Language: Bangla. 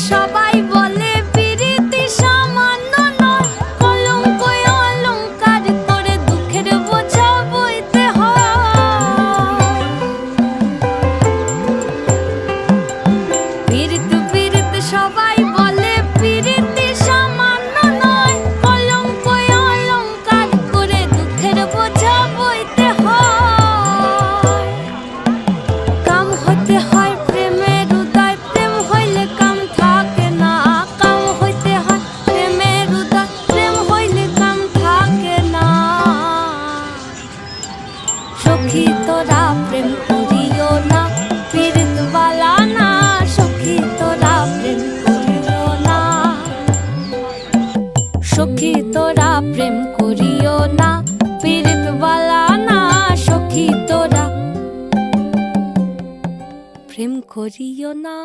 সবাই বলে পিরিতি সামান্য নয়, কলঙ্ক অলংকার করে দুঃখের বোঝা বইতে হয়। পিরিত পিরিত সবাই বলে পিরিতি সামান্য নয়, কলঙ্ক অলংকার করে দুঃখের বোঝা বইতে হয়। কাম হতে হয় প্রেমের উদয়, প্রেম হইলে কাম থাকে না। কাম হইতে হয় প্রেমের উদয়, প্রেম হইলে কাম থাকে না। সখী তোরা প্রেম করিও না, পীড়িত বালা না। সখী তোরা প্রেম করিও না, সখী তোরা প্রেম করিও না, পীড়িত বালা না। সখী তোরা প্রেম করিও না।